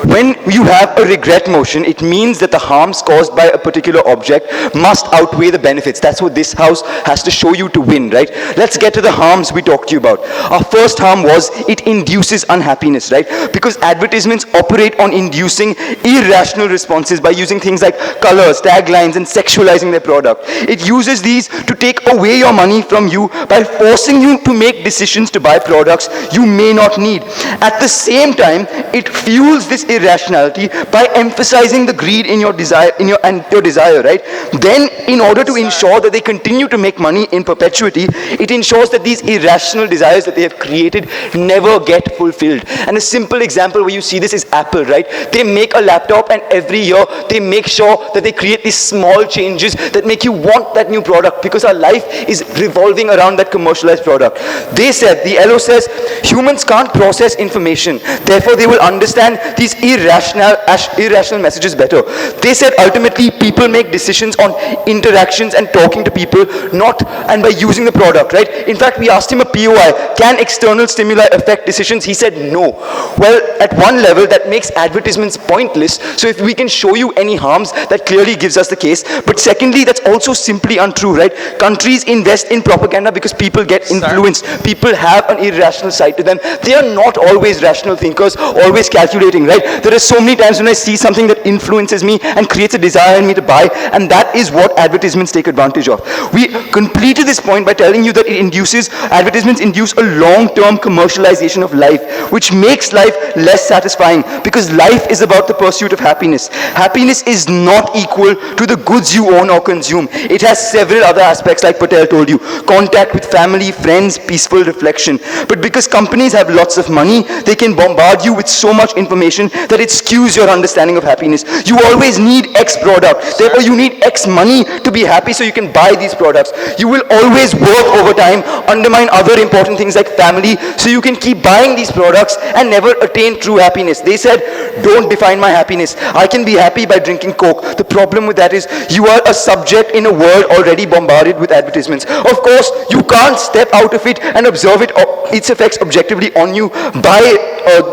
[SPEAKER 5] When you have a regret motion, it means that the harms caused by a particular object must outweigh the benefits. That's what this house has to show you to win, right? Let's get to the harms we talked to you about. Our first harm was it induces unhappiness, right? Because advertisements operate on inducing irrational responses responses by using things like colors, taglines, and sexualizing their product. It uses these to take away your money from you by forcing you to make decisions to buy products you may not need. At the same time, it fuels this irrationality by emphasizing the greed in your desire, right? Then, in order to ensure that they continue to make money in perpetuity, it ensures that these irrational desires that they have created never get fulfilled. And a simple example where you see this is Apple, right? They make a laptop and every year they make sure that they create these small changes that make you want that new product because our life is revolving around that commercialized product. They said, the LO says, humans can't process information, therefore they will understand these irrational messages better. They said ultimately people make decisions on interactions and talking to people, not and by using the product, right? In fact, we asked him a POI, can external stimuli affect decisions? He said no. Well, at one level that makes advertisements pointless, so if we can show you any harms, that clearly gives us the case. But secondly, that's also simply untrue, right? Countries invest in propaganda because people get influenced. People have an irrational side to them. They are not always rational thinkers, always calculating, right? There are so many times when I see something that influences me and creates a desire in me to buy, and that is what advertisements take advantage of. We completed this point by telling you that advertisements induce a long-term commercialization of life, which makes life less satisfying because life is about the pursuit of happiness. Happiness is not equal to the goods you own or consume. It has several other aspects like Patel told you. Contact with family, friends, peaceful reflection. But because companies have lots of money, they can bombard you with so much information that it skews your understanding of happiness. You always need X product. Therefore, you need X money to be happy so you can buy these products. You will always work overtime, undermine other important things like family, so you can keep buying these products and never attain true happiness. They said, don't define my happiness. I can be happy by drinking Coke. The problem with that is you are a subject in a world already bombarded with advertisements. Of course, you can't step out of it and observe its effects objectively on you by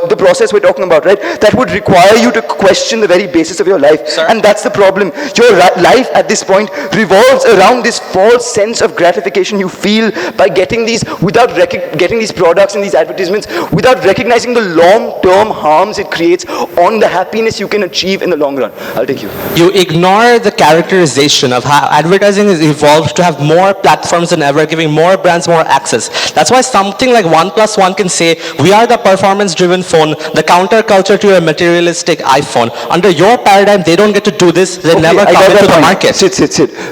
[SPEAKER 5] the process we're talking about, right? That would require you to question the very basis of your life. Sir? And that's the problem. Your life at this point revolves around this false sense of gratification you feel by getting these getting these products and these advertisements without recognizing the long-term harms it creates on the happiness you can achieve in the long run. I'll take you.
[SPEAKER 4] You ignore the characterization of how advertising has evolved to have more platforms than ever, giving more brands more access. That's why something like 1+1 can say, we are the performance-driven phone, the counterculture to your materialistic iPhone. Under your paradigm, they don't get to do this. They never come into the market.
[SPEAKER 5] Sit.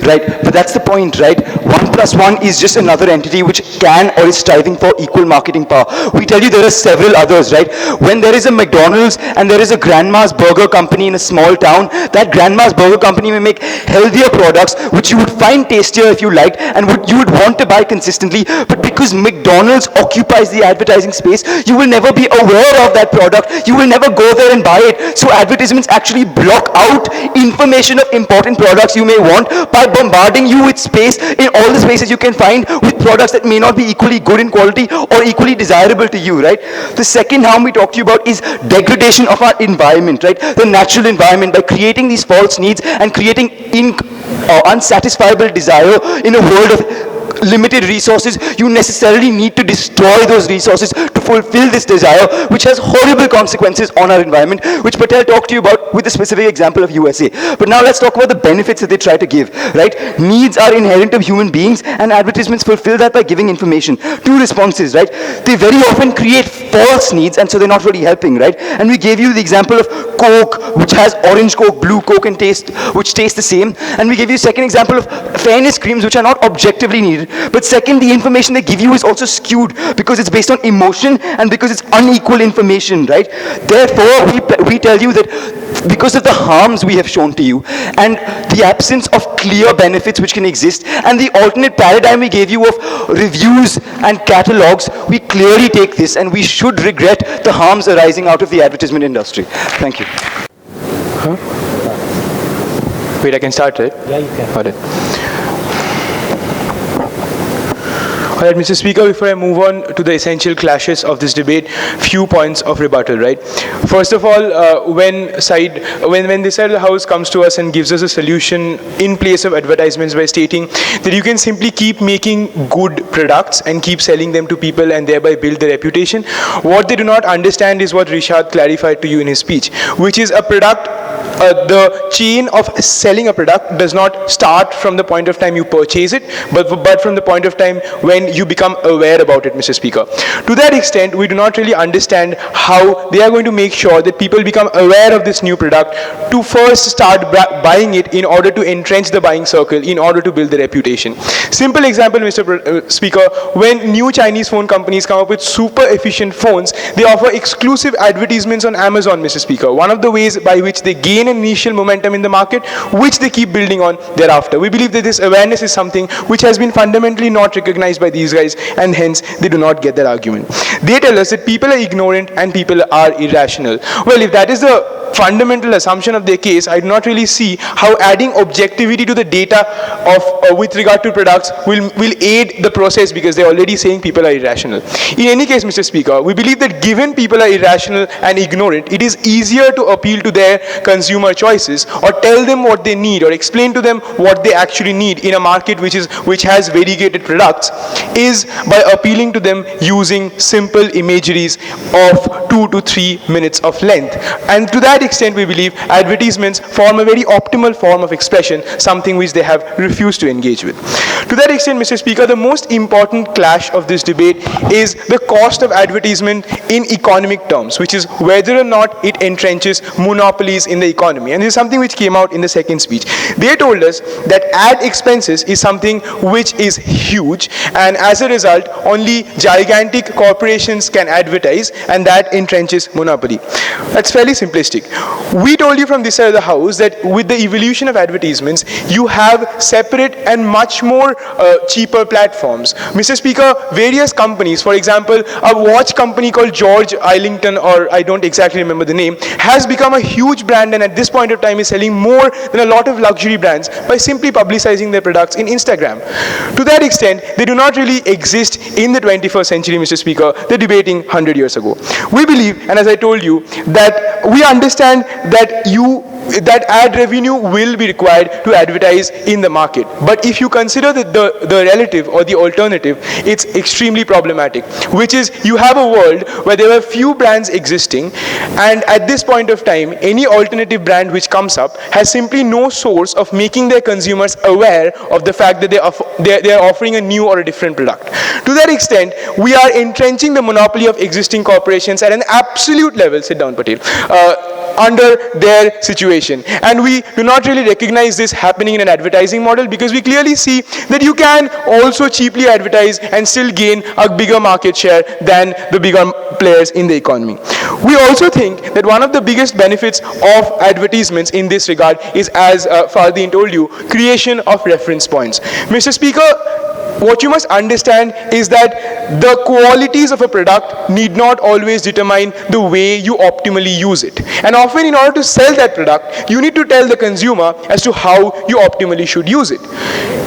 [SPEAKER 5] Right. But that's the point, right? 1+1 is just another entity which can or is striving for equal marketing power. We tell you there are several others, right? When there is a McDonald's and there is a Grandma's Burger Company in a small town, that Grandma's Burger Company may make healthier products which you would find tastier if you liked and you would want to buy consistently. But because McDonald's occupies the advertising space, you will never be aware of that product. You will never go there and buy it. So advertisements actually block out information of important products you may want by bombarding you with space in all the spaces you can find with products that may not be equally good in quality or equally desirable to you, right? The second harm we talked to you about is degradation of our environment, right? The natural environment, by creating these false needs and creating unsatisfiable desire in a world of limited resources. You necessarily need to destroy those resources to fulfill this desire, which has horrible consequences on our environment, which Patel talked to you about with the specific example of USA. But now let's talk about the benefits that they try to give, right? Needs are inherent of human beings, and advertisements fulfill that by giving information. Two responses, right? They very often create false needs, and so they're not really helping, right? And we gave you the example of Coke, which has orange Coke, blue Coke, and which taste the same. And we gave you a second example of fairness creams, which are not objectively needed. But second, the information they give you is also skewed because it's based on emotion and because it's unequal information, right? Therefore, we tell you that because of the harms we have shown to you and the absence of clear benefits which can exist and the alternate paradigm we gave you of reviews and catalogs, we clearly take this and we should regret the harms arising out of the advertisement industry. Thank you.
[SPEAKER 6] Wait, I can start it?
[SPEAKER 4] Yeah, you can.
[SPEAKER 6] Got it. All right, Mr. Speaker, before I move on to the essential clashes of this debate, few points of rebuttal, right? First of all, when this side of the House comes to us and gives us a solution in place of advertisements by stating that you can simply keep making good products and keep selling them to people and thereby build their reputation, what they do not understand is what Rishad clarified to you in his speech, which is a product the chain of selling a product does not start from the point of time you purchase it, but from the point of time when you become aware about it, Mr. Speaker. To that extent, we do not really understand how they are going to make sure that people become aware of this new product to first start buying it in order to entrench the buying circle, in order to build the reputation. Simple example, Mr. Speaker, when new Chinese phone companies come up with super efficient phones, they offer exclusive advertisements on Amazon, Mr. Speaker. One of the ways by which they gain an initial momentum in the market, which they keep building on thereafter. We believe that this awareness is something which has been fundamentally not recognized by these guys, and hence they do not get that argument. They tell us that people are ignorant and people are irrational. Well, if that is the fundamental assumption of their case, I do not really see how adding objectivity to the data of with regard to products will aid the process, because they're already saying people are irrational. In any case, Mr. Speaker, we believe that given people are irrational and ignorant, it is easier to appeal to their consumer choices or tell them what they need or explain to them what they actually need in a market which has variegated products, is by appealing to them using simple imageries of 2 to 3 minutes of length. And to that extent, we believe advertisements form a very optimal form of expression, something which they have refused to engage with. To that extent, Mr. Speaker, the most important clash of this debate is the cost of advertisement in economic terms, which is whether or not it entrenches monopolies in the economy. And this is something which came out in the second speech. They told us that ad expenses is something which is huge, and as a result, only gigantic corporations can advertise, and that entrenches monopoly. That's fairly simplistic. We told you from this side of the house that with the evolution of advertisements, you have separate and much more cheaper platforms. Mr. Speaker, various companies, for example, a watch company called George Islington, or I don't exactly remember the name, has become a huge brand, and at this point of time is selling more than a lot of luxury brands by simply publicizing their products in Instagram. To that extent, they do not really exist in the 21st century, Mr. Speaker. They're debating 100 years ago. We believe, and as I told you, that we understand that ad revenue will be required to advertise in the market. But if you consider the relative or the alternative, it's extremely problematic, which is you have a world where there are few brands existing, and at this point of time, any alternative brand which comes up has simply no source of making their consumers aware of the fact that they are offering a new or a different product. To that extent, we are entrenching the monopoly of existing corporations at an absolute level, sit down Patel, under their situation. And we do not really recognize this happening in an advertising model, because we clearly see that you can also cheaply advertise and still gain a bigger market share than the bigger players in the economy. We also think that one of the biggest benefits of advertisements in this regard is, as Fardeen told you, creation of reference points. Mr. Speaker, what you must understand is that the qualities of a product need not always determine the way you optimally use it. And often, in order to sell that product, you need to tell the consumer as to how you optimally should use it.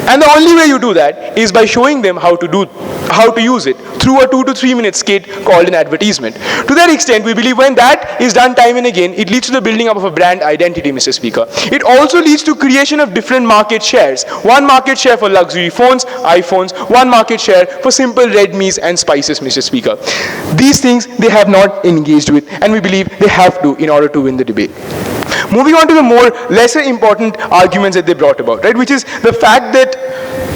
[SPEAKER 6] And the only way you do that is by showing them how to use it through a 2 to 3 minute skit called an advertisement. To that extent, we believe when that is done time and again, it leads to the building up of a brand identity, Mr. Speaker. It also leads to creation of different market shares. One market share for luxury phones, iPhones, one market share for simple red meats and spices, Mr. Speaker. These things they have not engaged with, and we believe they have to in order to win the debate. Moving on to the more lesser important arguments that they brought about, right, which is the fact that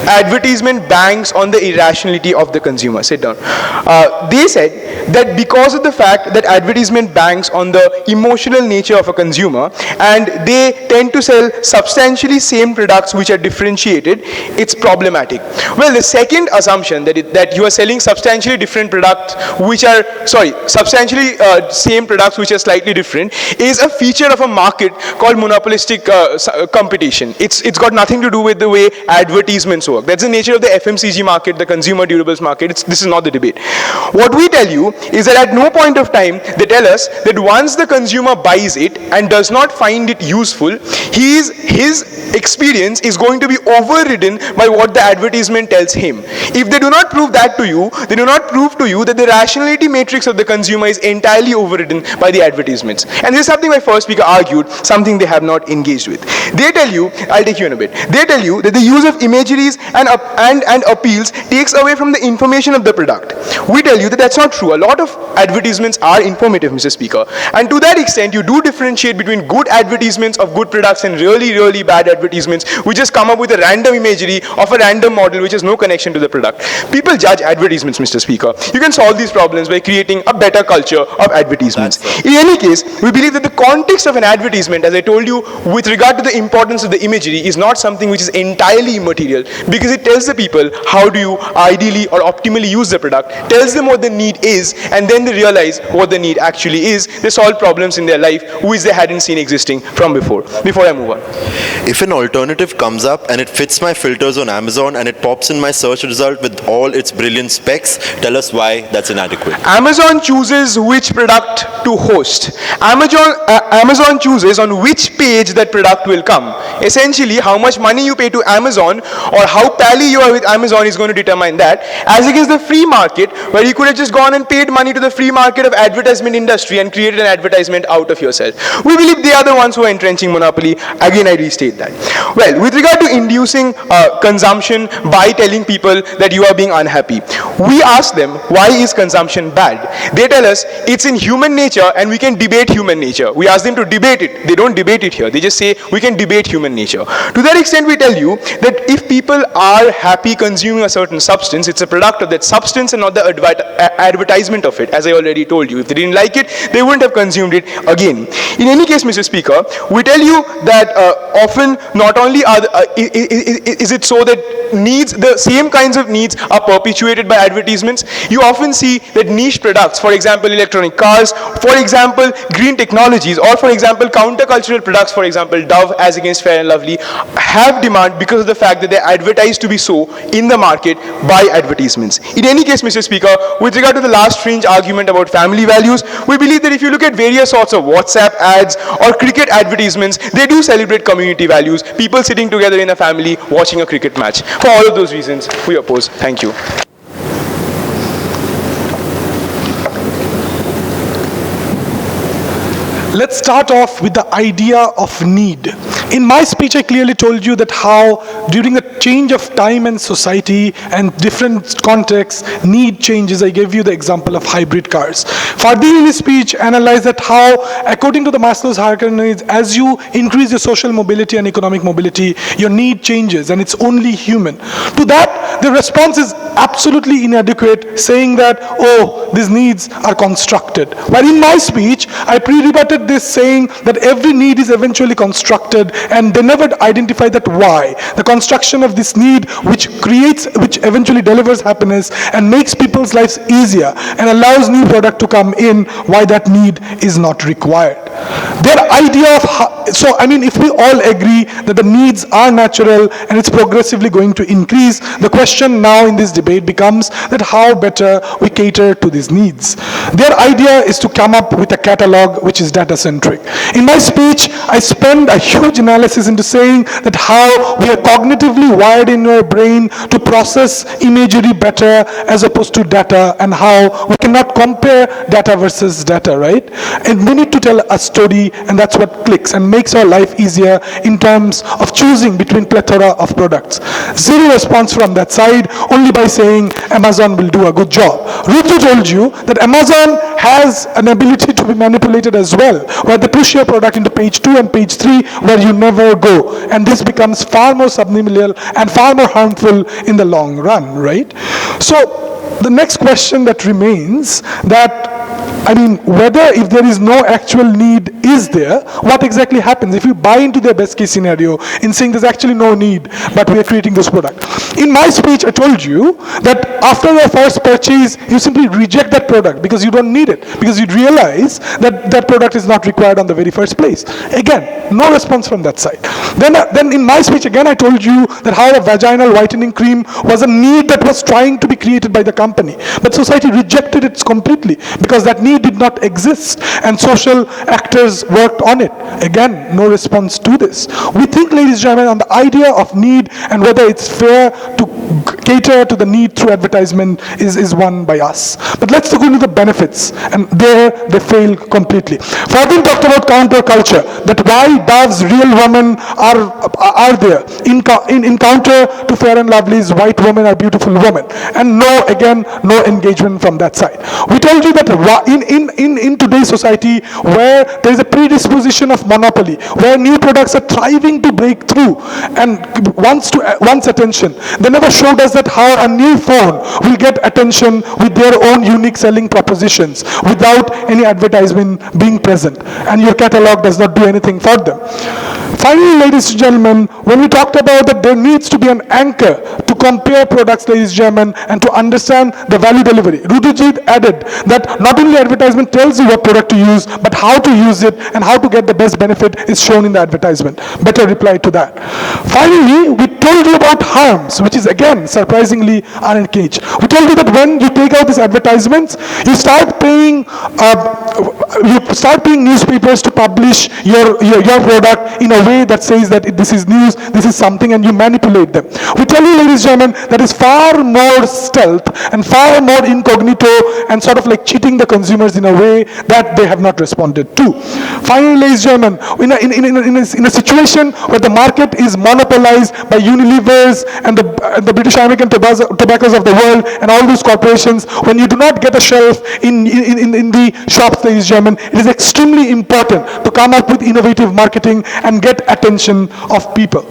[SPEAKER 6] advertisement banks on the irrationality of the consumer. Sit down. They said that because of the fact that advertisement banks on the emotional nature of a consumer, and they tend to sell substantially same products which are differentiated, it's problematic. Well, the second assumption that you are selling substantially different products which are, substantially same products which are slightly different, is a feature of a market called monopolistic competition. It's got nothing to do with the way advertisements work. That's the nature of the FMCG market, the consumer durables market. This is not the debate. What we tell you is that at no point of time they tell us that once the consumer buys it and does not find it useful, his experience is going to be overridden by what the advertisement tells him. If they do not prove that to you, they do not prove to you that the rationality matrix of the consumer is entirely overridden by the advertisements. And this is something my first speaker argued, something they have not engaged with. They tell you, I'll take you in a bit, they tell you that the use of imageries and appeals takes away from the information of the product. We tell you that that's not true. A lot of advertisements are informative, Mr. Speaker. And to that extent, you do differentiate between good advertisements of good products and really, really bad advertisements. We just come up with a random imagery of a random model which has no connection to the product. People judge advertisements, Mr. Speaker. You can solve these problems by creating a better culture of advertisements. In any case, we believe that the context of an advertisement, as I told you, with regard to the importance of the imagery, is not something which is entirely immaterial, because it tells the people how do you ideally or optimally use the product, tells them what the need is, and then they realize what the need actually is. They solve problems in their life which they hadn't seen existing from before. Before I move on.
[SPEAKER 3] If an alternative comes up and it fits my filters on Amazon and it pops in my search result with all its brilliant specs, tell us why that's inadequate.
[SPEAKER 6] Amazon chooses which product to host. Amazon chooses on which page that product will come. Essentially, how much money you pay to Amazon or how pally you are with Amazon is going to determine that, as against the free market, where you could have just gone and paid money to the free market of advertisement industry and created an advertisement out of yourself. We believe they are the ones who are entrenching monopoly. Again, I restate that. Well, with regard to inducing consumption by telling people that you are being unhappy, we ask them, why is consumption bad? They tell us it's in human nature and we can debate human nature. We ask them to debate it. They don't debate it here. They just say we can debate human nature. To that extent, we tell you that if people are happy consuming a certain substance, it's a product of that substance and not the advertisement of it, as I already told you. If they didn't like it, they wouldn't have consumed it again. In any case, Mr. Speaker, we tell you that often not only is it so that needs, the same kinds of needs are perpetuated by advertisements. You often see that niche products, for example, electronic cars, for example, green technologies, or for example, countercultural products, for example, Dove as against Fair and Lovely, have demand because of the fact that they're advertised to be so in the market by advertisements. In any case, Mr. Speaker, with regard to the last fringe argument about family values, we believe that if you look at various sorts of WhatsApp ads or cricket advertisements, they do celebrate community values, people sitting together in a family watching a cricket match. For all of those reasons, we oppose. Thank you.
[SPEAKER 2] Let's start off with the idea of need. In my speech, I clearly told you that how during the change of time and society and different contexts, need changes. I gave you the example of hybrid cars. Fardeen in his speech analyzed that how, according to the Maslow's hierarchy of needs, as you increase your social mobility and economic mobility, your need changes, and it's only human. To that, the response is absolutely inadequate, saying that, oh, these needs are constructed. But in my speech, I pre-rebutted this, saying that every need is eventually constructed, and they never identify that why. The construction of this need, which eventually delivers happiness and makes people's lives easier and allows new product to come in, why that need is not required. Their idea of if we all agree that the needs are natural and it's progressively going to increase, the question now in this debate becomes that how better we cater to these needs. Their idea is to come up with a catalog which is data-centric. In my speech, I spend a huge analysis into saying that how we are cognitively wired in our brain to process imagery better as opposed to data, and how we cannot compare data versus data, right? And we need to tell a story, and that's what clicks and makes our life easier in terms of choosing between plethora of products. Zero response from that side, only by saying Amazon will do a good job. Rudra told you that Amazon has an ability to be manipulated as well, where they push your product into page 2 and page 3 where you never go, and this becomes far more subliminal and far more harmful in the long run, right? So the next question that remains, that whether if there is no actual need is there, what exactly happens if you buy into their best case scenario in saying there's actually no need, but we are creating this product. In my speech, I told you that after your first purchase, you simply reject that product because you don't need it, because you realize that that product is not required on the very first place. Again, no response from that side. Then in my speech, again, I told you that how a vaginal whitening cream was a need that was trying to be created by the company, but society rejected it completely because that need did not exist, and social actors worked on it. Again, no response to this. We think, ladies and gentlemen, on the idea of need and whether it's fair to cater to the need through advertising advertisement is won by us. But let's look into the benefits, and there they fail completely. Fardeen talked about counter-culture, that why Dove's real women are there. In counter to Fair and Lovely's white women are beautiful women. And no engagement from that side. We told you that in today's society, where there is a predisposition of monopoly, where new products are thriving to break through and wants attention, they never showed us that how a new phone will get attention with their own unique selling propositions without any advertisement being present, and your catalog does not do anything for them. Finally, ladies and gentlemen, when we talked about that there needs to be an anchor to compare products, ladies and gentlemen, and to understand the value delivery, Rudrajit added that not only advertisement tells you what product to use, but how to use it and how to get the best benefit is shown in the advertisement. Better reply to that. Finally, we told you about harms, which is again surprisingly unengaged. We told you that when you take out these advertisements, you start paying newspapers to publish your product in a way that says that this is news, this is something, and you manipulate them. We tell you, ladies and gentlemen, that is far more stealth and far more incognito and sort of like cheating the consumers in a way that they have not responded to. Finally, ladies and gentlemen, in a situation where the market is monopolized by Unilevers and the British American tobaccos of the world and all those corporations, when you do not get a shelf in the shops, ladies and gentlemen, it is extremely important to come up with innovative marketing and get attention of people.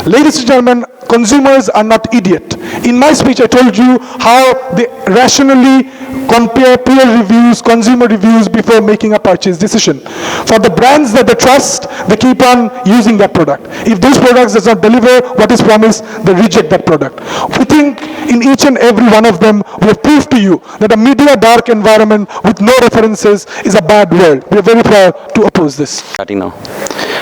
[SPEAKER 2] Ladies and gentlemen, consumers are not idiot. In my speech, I told you how they rationally compare peer reviews, consumer reviews before making a purchase decision. For the brands that they trust, they keep on using that product. If those products does not deliver what is promised, they reject that product. We think in each and every one of them, we have proved to you that a media dark environment with no references is a bad world. We are very proud to oppose this.
[SPEAKER 1] Starting now.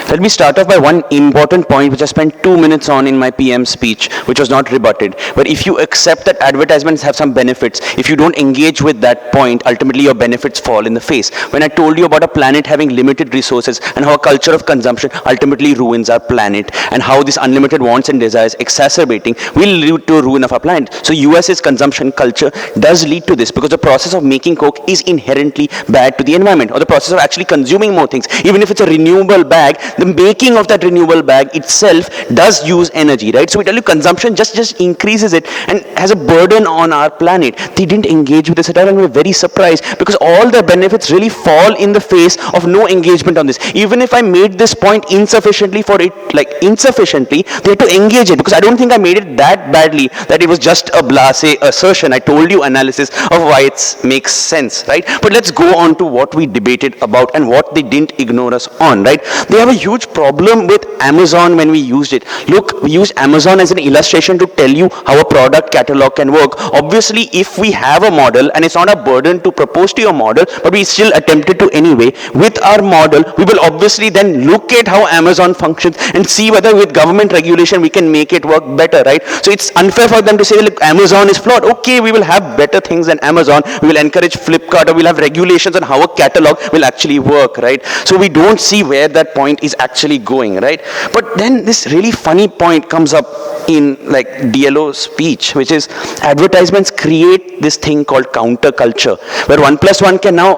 [SPEAKER 1] Let me start off by one important point which I spent 2 minutes on in my PM speech, which was not rebutted. But if you accept that advertisements have some benefits, if you don't engage with that point, ultimately your benefits fall in the face. When I told you about a planet having limited resources and how a culture of consumption ultimately ruins our planet, and how this unlimited wants and desires exacerbating will lead to a ruin of our planet. So US's consumption culture does lead to this, because the process of making Coke is inherently bad to the environment, or the process of actually consuming more things. Even if it's a renewable bag, the making of that renewable bag itself does use energy, right? So we tell you consumption just increases it and has a burden on our planet. They didn't engage with this at all, and we're very surprised, because all the benefits really fall in the face of no engagement on this. Even if I made this point insufficiently, they had to engage it, because I don't think I made it that badly that it was just a blasé assertion. I told you analysis of why it makes sense, right? But let's go on to what we debated about and what they didn't ignore us on, right? They have a huge problem with Amazon when we used it. Look, we used Amazon as an illustration to tell you how a product catalog can work. Obviously, if we have a model, and it's not a burden to propose to your model, but we still attempted to anyway, with our model, we will obviously then look at how Amazon functions and see whether with government regulation we can make it work better, right? So it's unfair for them to say, look, Amazon is flawed. Okay, we will have better things than Amazon. We will encourage Flipkart, or we'll have regulations on how a catalog will actually work, right? So we don't see where that point is actually going, right? But then this really funny point comes up in like DLO's speech, which is advertisements create this thing called counterculture, where 1+1 can now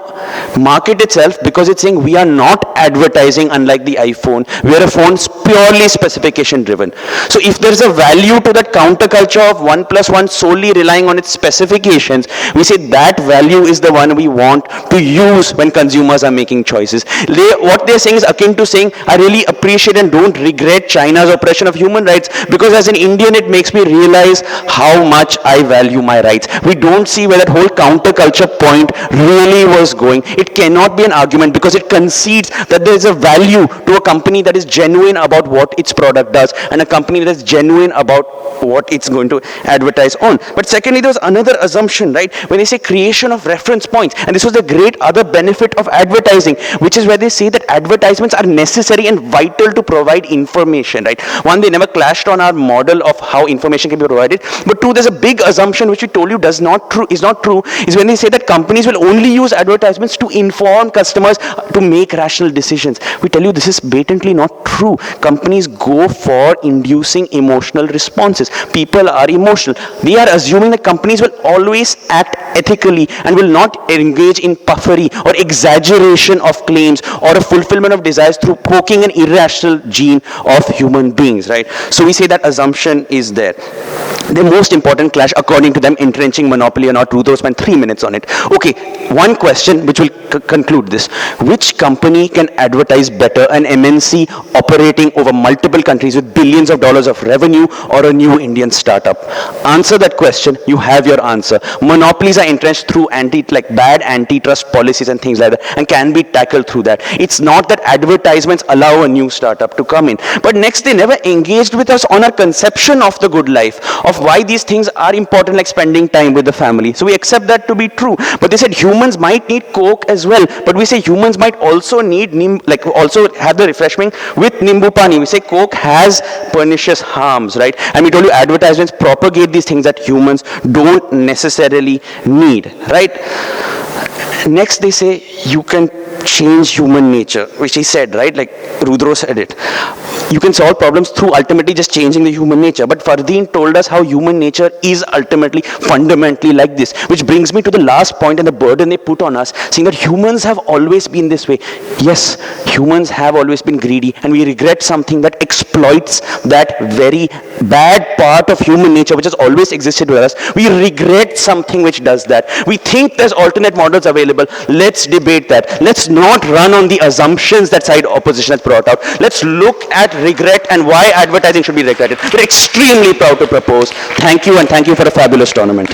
[SPEAKER 1] market itself because it's saying we are not advertising unlike the iPhone. We are a phone purely specification driven. So if there's a value to that counterculture of 1+1 solely relying on its specifications, we say that value is the one we want to use when consumers are making choices. What they're saying is akin to saying, I really appreciate and don't regret China's oppression of human rights, because as an Indian it makes me realize how much I value my rights. We don't see where that whole counterculture point really was going. It cannot be an argument, because it concedes that there is a value to a company that is genuine about what its product does, and a company that is genuine about what it's going to advertise on. But secondly, there was another assumption, right? When they say creation of reference points, and this was the great other benefit of advertising, which is where they say that advertisements are necessary necessary and vital to provide information, right? One, they never clashed on our model of how information can be provided. But two, there's a big assumption which we told you is not true, is when they say that companies will only use advertisements to inform customers to make rational decisions. We tell you this is blatantly not true. Companies go for inducing emotional responses. People are emotional. They are assuming that companies will always act ethically and will not engage in puffery or exaggeration of claims or a fulfillment of desires through poking an irrational gene of human beings, right? So we say that assumption is there. The most important clash, according to them, entrenching monopoly or not. Rudra spent 3 minutes on it. Okay, one question which will conclude this. Which company can advertise better, an MNC operating over multiple countries with billions of dollars of revenue, or a new Indian startup? Answer that question, you have your answer. Monopolies are entrenched through bad antitrust policies and things like that, and can be tackled through that. It's not that advertisements allow a new startup to come in. But next, they never engaged with us on our conception of the good life, of why these things are important, like spending time with the family. So we accept that to be true. But they said humans might need Coke as well. But we say humans might also need, also have the refreshment with Nimbu Pani. We say Coke has pernicious harms, right? And we told you advertisements propagate these things that humans don't necessarily need, right? Next, they say you can change human nature, which he said, right? Like Rudro said it. You can solve problems through ultimately just changing the human nature. But Fardeen told us how human nature is ultimately, fundamentally like this. Which brings me to the last point and the burden they put on us, saying that humans have always been this way. Yes, humans have always been greedy, and we regret something that exploits that very bad part of human nature which has always existed with us. We regret something which does that. We think there's alternate models available. Let's debate that. Let's not run on the assumptions that side opposition has brought out. Let's look at regret and why advertising should be regretted. We're extremely proud to propose. Thank you, and thank you for a fabulous tournament.